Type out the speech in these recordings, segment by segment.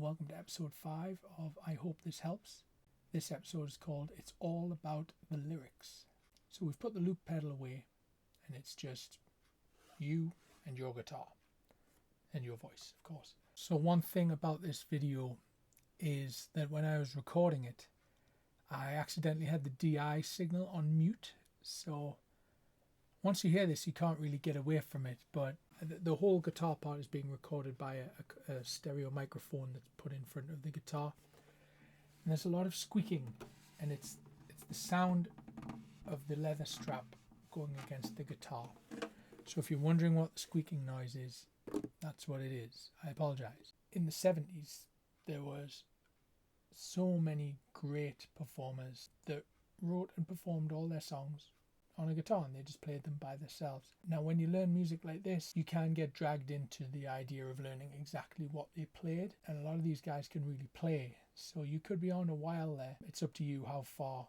welcome to episode 5 of I Hope This Helps. This episode is called It's All About the Lyrics. So we've put the loop pedal away and it's just you and your guitar and your voice, of course. So one thing about this video is that when I was recording it, I accidentally had the DI signal on mute. So once you hear this, you can't really get away from it, but the whole guitar part is being recorded by a stereo microphone that's put in front of the guitar. And there's a lot of squeaking, and it's the sound of the leather strap going against the guitar. So if you're wondering what the squeaking noise is, that's what it is. I apologize. In the 70s, there was so many great performers that wrote and performed all their songs on a guitar, and they just played them by themselves. Now when you learn music like this, you can get dragged into the idea of learning exactly what they played, and a lot of these guys can really play, so you could be on a while there. It's up to you how far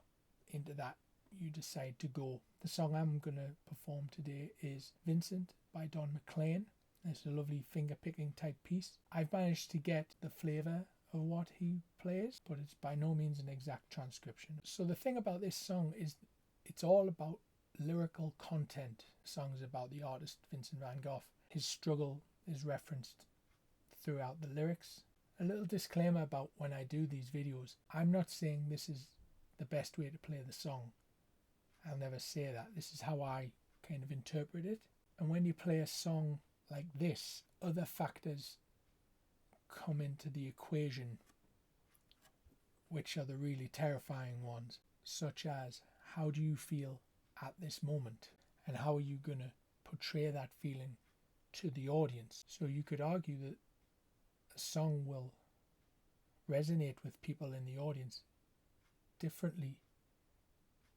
into that you decide to go. The song I'm going to perform today is Vincent by McLean. It's a lovely finger picking type piece. I've managed to get the flavour of what he plays, but it's by no means an exact transcription. So the thing about this song is it's all about lyrical content. The song is about the artist Vincent van Gogh. His struggle is referenced throughout the lyrics. A little disclaimer about when I do these videos, I'm not saying this is the best way to play the song. I'll never say that. This is how I kind of interpret it. And when you play a song like this, other factors come into the equation, which are the really terrifying ones, such as how do you feel at this moment, and how are you going to portray that feeling to the audience. So you could argue that a song will resonate with people in the audience differently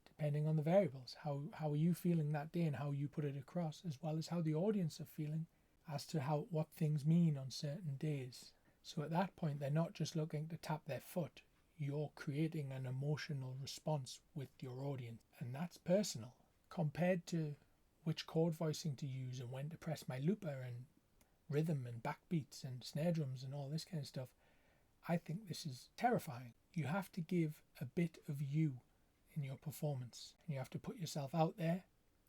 depending on the variables. How are you feeling that day and how you put it across, as well as how the audience are feeling as to what things mean on certain days. So at that point, they're not just looking to tap their foot. You're creating an emotional response with your audience, and that's personal. Compared to which chord voicing to use and when to press my looper and rhythm and backbeats and snare drums and all this kind of stuff, I think this is terrifying. You have to give a bit of you in your performance, and you have to put yourself out there,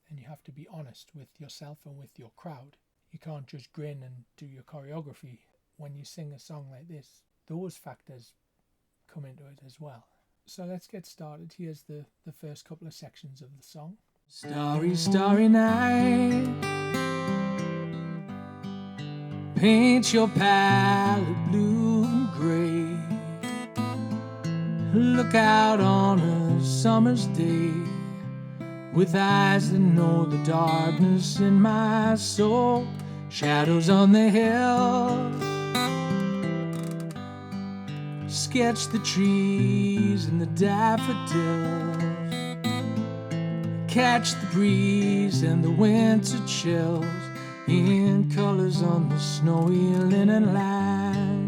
and you have to be honest with yourself and with your crowd. You can't just grin and do your choreography. When you sing a song like this, those factors come into it as well. So let's get started. Here's the first couple of sections of the song. Starry, starry night, paint your palette blue and grey. Look out on a summer's day with eyes that know the darkness in my soul. Shadows on the hills, sketch the trees and the daffodils. Catch the breeze and the winter chills in colors on the snowy linen line.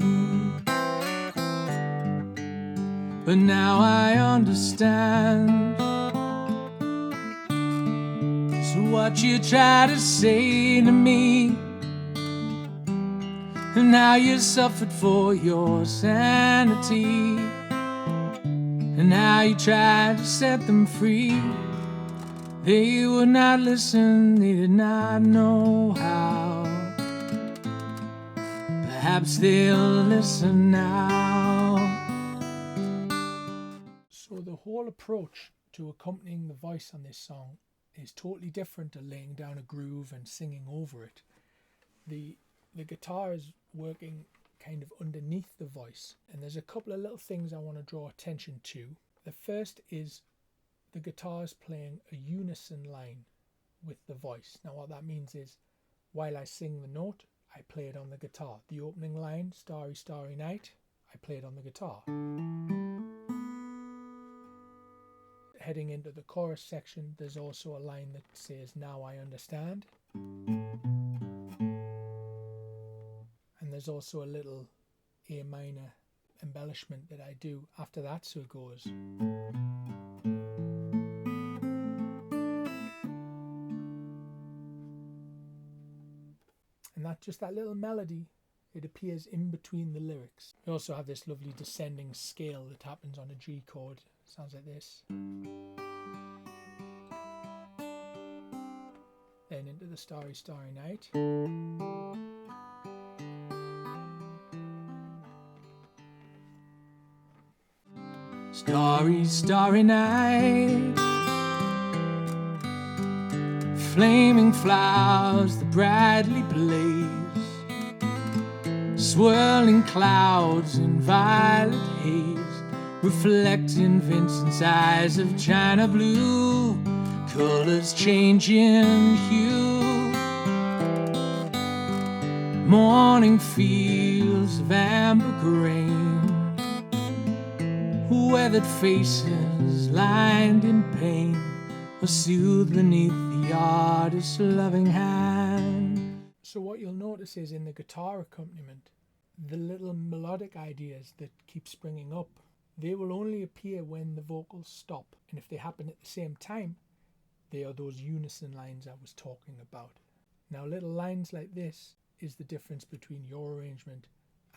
But now I understand. So what you try to say to me, and how you suffered for your sanity, and how you tried to set them free. They would not listen, they did not know how. Perhaps they'll listen now. So the whole approach to accompanying the voice on this song is totally different to laying down a groove and singing over it. The guitar is working kind of underneath the voice, and there's a couple of little things I want to draw attention to. The first is the guitar is playing a unison line with the voice. Now what that means is, while I sing the note, I play it on the guitar. The opening line, Starry, Starry Night, I play it on the guitar. Heading into the chorus section, there's also a line that says, Now I Understand. And there's also a little A minor embellishment that I do after that, so it goes. And that little melody It appears in between the lyrics. We also have this lovely descending scale that happens on a G chord. Sounds like this. Then into the Starry, Starry Night. Starry, starry night, flaming flowers that brightly blaze, swirling clouds in violet haze, reflecting Vincent's eyes of china blue, colors changing hue, morning fields of amber grain, weathered faces lined in pain are soothed beneath the artist's loving hand. So what you'll notice is in the guitar accompaniment, the little melodic ideas that keep springing up, they will only appear when the vocals stop, and if they happen at the same time, they are those unison lines I was talking about. Now little lines like this is the difference between your arrangement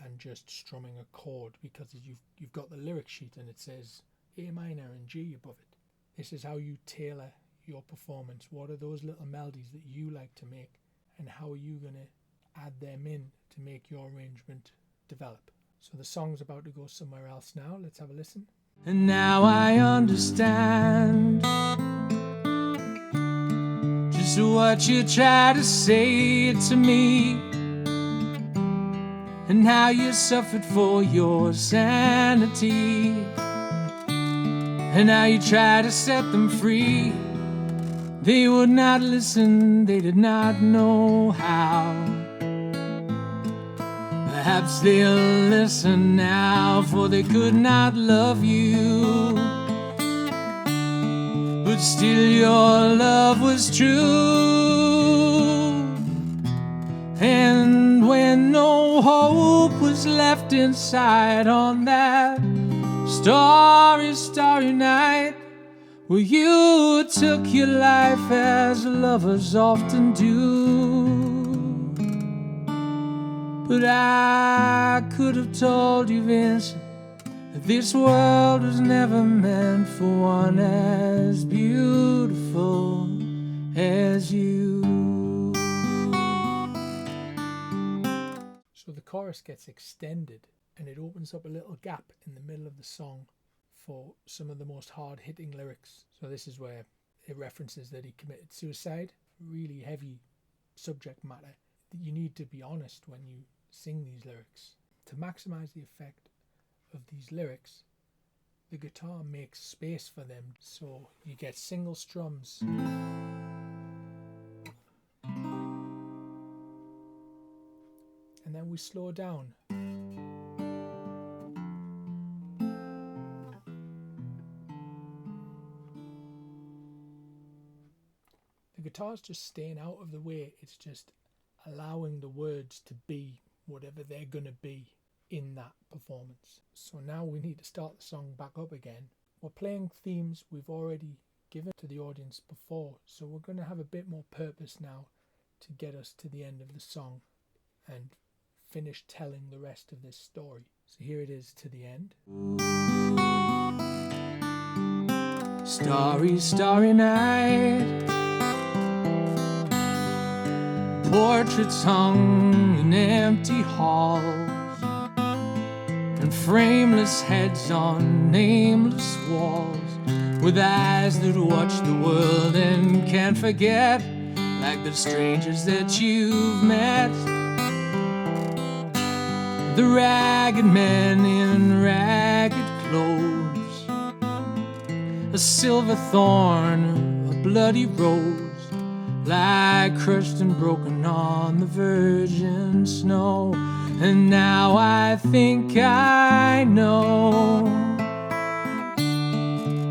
and just strumming a chord, because you've got the lyric sheet and it says A minor and G above it. This is how you tailor your performance. What are those little melodies that you like to make, and how are you going to add them in to make your arrangement develop? So the song's about to go somewhere else now. Let's have a listen. And now I understand just what you try to say to me, and how you suffered for your sanity, and how you try to set them free. They would not listen, they did not know how. Perhaps they'll listen now, for they could not love you, but still your love was true. And when no hope was left inside on that starry, starry night, well, you took your life as lovers often do. But I could have told you, Vincent, that this world was never meant for one as beautiful as you. So the chorus gets extended and it opens up a little gap in the middle of the song for some of the most hard-hitting lyrics. So this is where it references that he committed suicide. Really heavy subject matter. You need to be honest when you sing these lyrics. To maximize the effect of these lyrics, the guitar makes space for them. So you get single strums. And then we slow down. The guitar's just staying out of the way. It's just allowing the words to be whatever they're gonna be in that performance. So now we need to start the song back up again. We're playing themes we've already given to the audience before, so we're gonna have a bit more purpose now to get us to the end of the song and finish telling the rest of this story. So here it is to the end. Starry, starry night, portraits hung in empty halls, and frameless heads on nameless walls, with eyes that watch the world and can't forget, like the strangers that you've met. The ragged men in ragged clothes, a silver thorn, a bloody rose, lie crushed and broken on the virgin snow. And now I think I know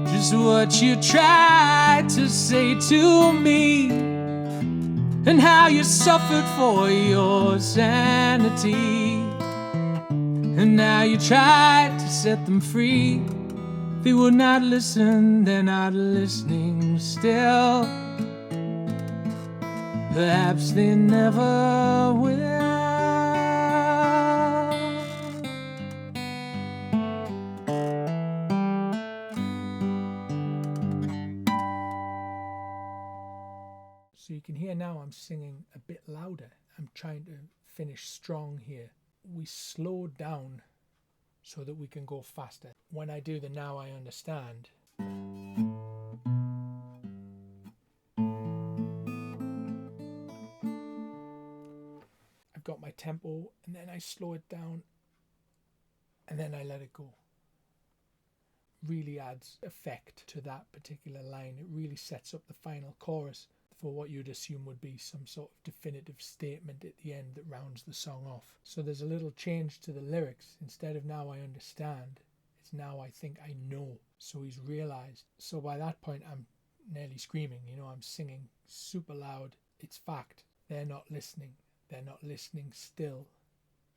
just what you tried to say to me, and how you suffered for your sanity, and now you tried to set them free. They would not listen, they're not listening still. Perhaps they never will. can hear now I'm singing a bit louder. I'm trying to finish strong here. We slow down so that we can go faster. When I do the Now I Understand, I've got my tempo, and then I slow it down, and then I let it go. Really adds effect to that particular line. It really sets up the final chorus for what you'd assume would be some sort of definitive statement at the end that rounds the song off. So there's a little change to the lyrics. Instead of Now I Understand, it's Now I Think I Know. So he's realized. So by that point I'm nearly screaming, I'm singing super loud. It's fact. They're not listening. They're not listening still.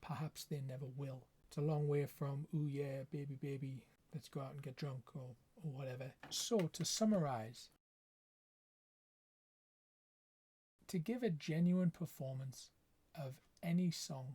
Perhaps they never will. It's a long way from, ooh yeah, baby, baby, let's go out and get drunk or whatever. So to summarize, to give a genuine performance of any song,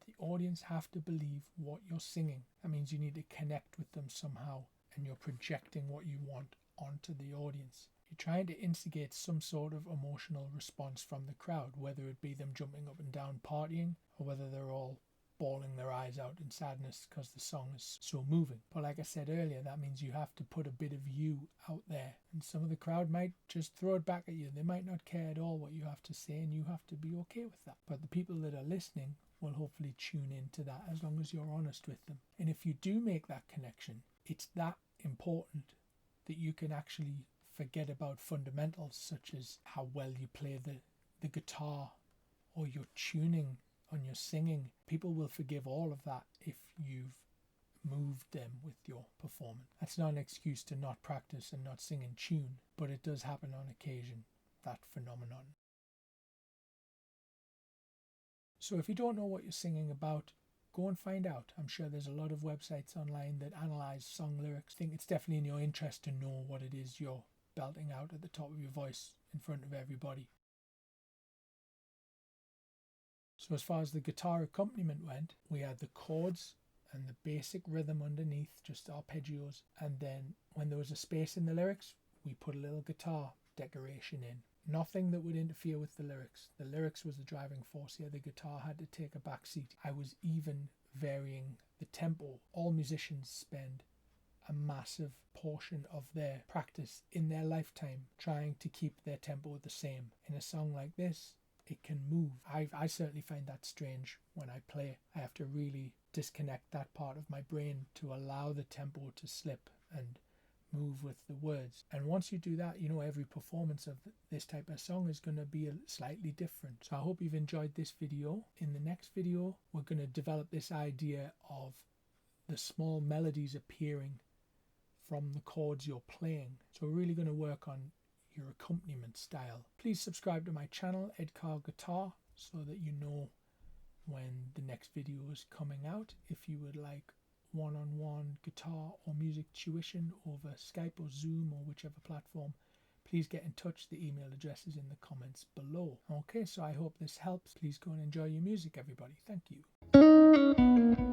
the audience have to believe what you're singing. That means you need to connect with them somehow, and you're projecting what you want onto the audience. You're trying to instigate some sort of emotional response from the crowd, whether it be them jumping up and down partying, or whether they're all bawling their eyes out in sadness because the song is so moving. But like I said earlier, that means you have to put a bit of you out there, and some of the crowd might just throw it back at you. They might not care at all what you have to say, and you have to be okay with that. But the people that are listening will hopefully tune into that, as long as you're honest with them. And if you do make that connection, it's that important that you can actually forget about fundamentals such as how well you play the guitar or your tuning on your singing. People will forgive all of that if you've moved them with your performance. That's not an excuse to not practice and not sing in tune, but it does happen on occasion, that phenomenon. So if you don't know what you're singing about, go and find out. I'm sure there's a lot of websites online that analyze song lyrics. I think it's definitely in your interest to know what it is you're belting out at the top of your voice in front of everybody. So as far as the guitar accompaniment went, we had the chords and the basic rhythm underneath, just arpeggios, and then when there was a space in the lyrics, we put a little guitar decoration in. Nothing that would interfere with the lyrics. The lyrics was the driving force here. The guitar had to take a back seat. I was even varying the tempo. All musicians spend a massive portion of their practice in their lifetime trying to keep their tempo the same. In a song like this, it can move. I certainly find that strange when I play. I have to really disconnect that part of my brain to allow the tempo to slip and move with the words. And once you do that, every performance of this type of song is going to be slightly different. So I hope you've enjoyed this video. In the next video, we're going to develop this idea of the small melodies appearing from the chords you're playing. So we're really going to work on your accompaniment style. Please subscribe to my channel, Eddcarrguitar, so that you know when the next video is coming out. If you would like one-on-one guitar or music tuition over Skype or Zoom or whichever platform, please get in touch. The email address is in the comments below. Okay, so I hope this helps. Please go and enjoy your music, everybody. Thank you.